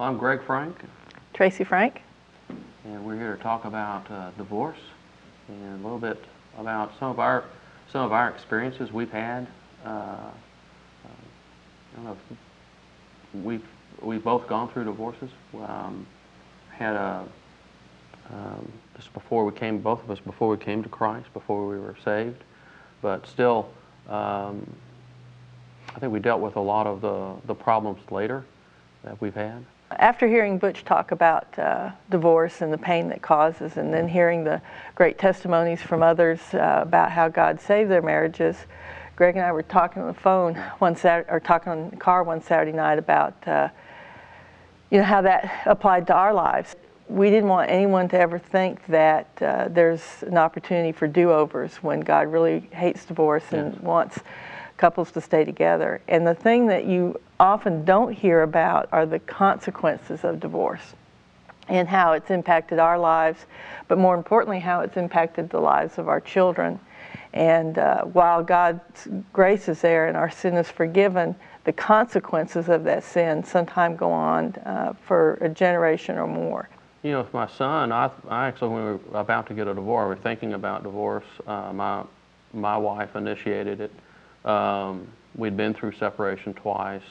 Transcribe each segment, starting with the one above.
I'm Greg Frank. Tracy Frank. And we're here to talk about divorce and a little bit about some of our experiences we've had. I don't know if we've both gone through divorces. Had a just before we came, both of us before we came to Christ, before we were saved, but still, I think we dealt with a lot of the problems later that we've had. After hearing Butch talk about divorce and the pain that causes, and then hearing the great testimonies from others about how God saved their marriages, Greg and I were talking on the phone one Saturday, or talking in the car one Saturday night about how that applied to our lives. We didn't want anyone to ever think that there's an opportunity for do-overs when God really hates divorce and wants couples to stay together. And the thing that you often don't hear about are the consequences of divorce and how it's impacted our lives, but more importantly, how it's impacted the lives of our children. And while God's grace is there and our sin is forgiven, the consequences of that sin sometimes go on for a generation or more. You know, with my son, I actually, when we were about to get a divorce, we were thinking about divorce. My wife initiated it. We'd been through separation twice.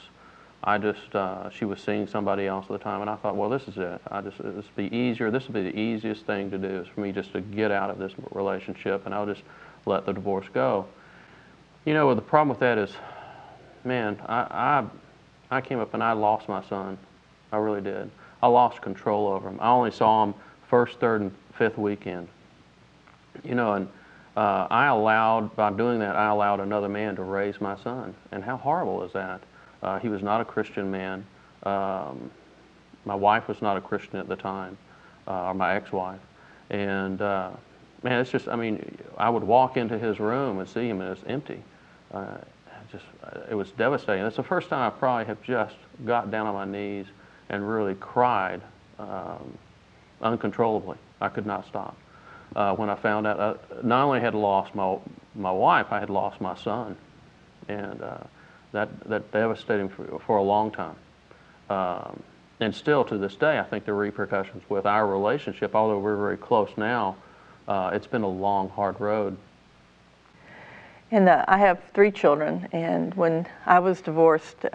She was seeing somebody else at the time, and I thought, well, this is it. This would be easier. This would be the easiest thing to do, is for me just to get out of this relationship, and I'll just let the divorce go. You know, the problem with that is, man, I came up and I lost my son. I really did. I lost control over him. I only saw him first, third, and fifth weekend. You know, and by doing that, I allowed another man to raise my son. And how horrible is that? He was not a Christian man. My wife was not a Christian at the time, or my ex-wife. And man, it's just, I mean, I would walk into his room and see him and it was empty. It was devastating. It's the first time I probably have just got down on my knees and really cried uncontrollably. I could not stop. When I found out, I not only had lost my wife, I had lost my son, and that devastated me for a long time. And still to this day, I think the repercussions with our relationship, although we're very close now, it's been a long, hard road. And I have 3 children, and when I was divorced,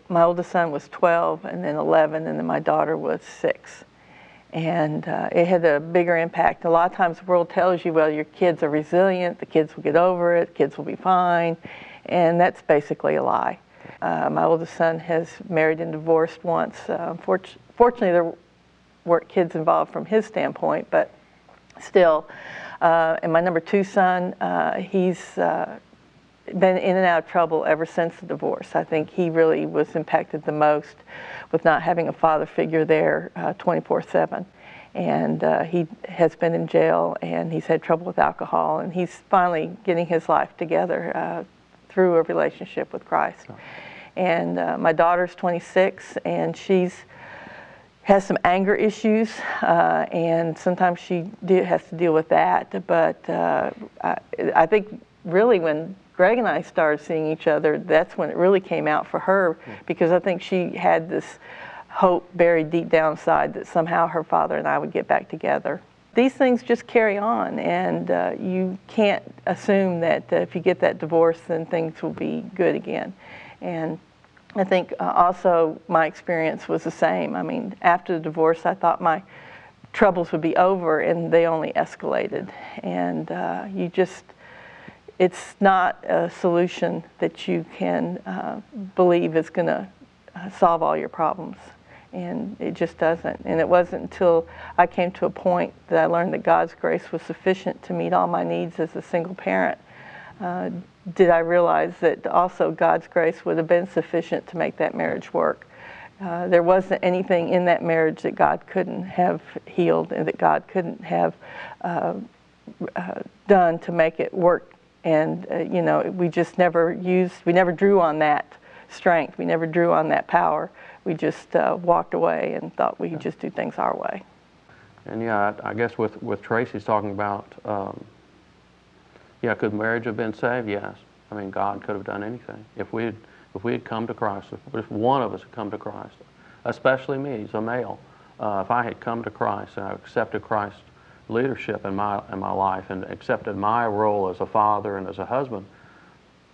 my oldest son was 12, and then 11, and then my daughter was 6. And it had a bigger impact. A lot of times the world tells you, well, your kids are resilient, the kids will get over it, kids will be fine, and that's basically a lie. My oldest son has married and divorced once. Fortunately, there weren't kids involved from his standpoint, but still. And my number 2 son, he's been in and out of trouble ever since the divorce. I think he really was impacted the most with not having a father figure there 24/7. And he has been in jail, and he's had trouble with alcohol, and he's finally getting his life together through a relationship with Christ. And my daughter's 26, and has some anger issues, and sometimes she has to deal with that. But I think really when Greg and I started seeing each other, that's when it really came out for her, because I think she had this hope buried deep down inside that somehow her father and I would get back together. These things just carry on, and you can't assume that if you get that divorce, then things will be good again. And I think also my experience was the same. I mean, after the divorce, I thought my troubles would be over, and they only escalated. And it's not a solution that you can believe is going to solve all your problems. And it just doesn't. And it wasn't until I came to a point that I learned that God's grace was sufficient to meet all my needs as a single parent, did I realize that also God's grace would have been sufficient to make that marriage work. There wasn't anything in that marriage that God couldn't have healed and that God couldn't have done to make it work. And we just never drew on that strength. We never drew on that power. We just walked away and thought we could just do things our way. And yeah, I guess with Tracy's talking about, could marriage have been saved? Yes. I mean, God could have done anything. If we had come to Christ, if one of us had come to Christ, especially me, as a male. If I had come to Christ and I accepted Christ's leadership in my life and accepted my role as a father and as a husband,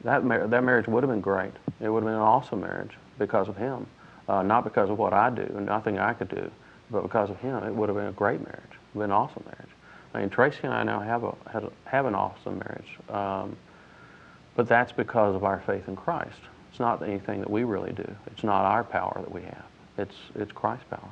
that marriage would have been great. It would have been an awesome marriage because of him. Not because of what I do and nothing I could do, but because of him. It would have been a great marriage. It would have been an awesome marriage. I mean, Tracy and I now have an awesome marriage. But that's because of our faith in Christ. It's not anything that we really do. It's not our power that we have. It's Christ's power.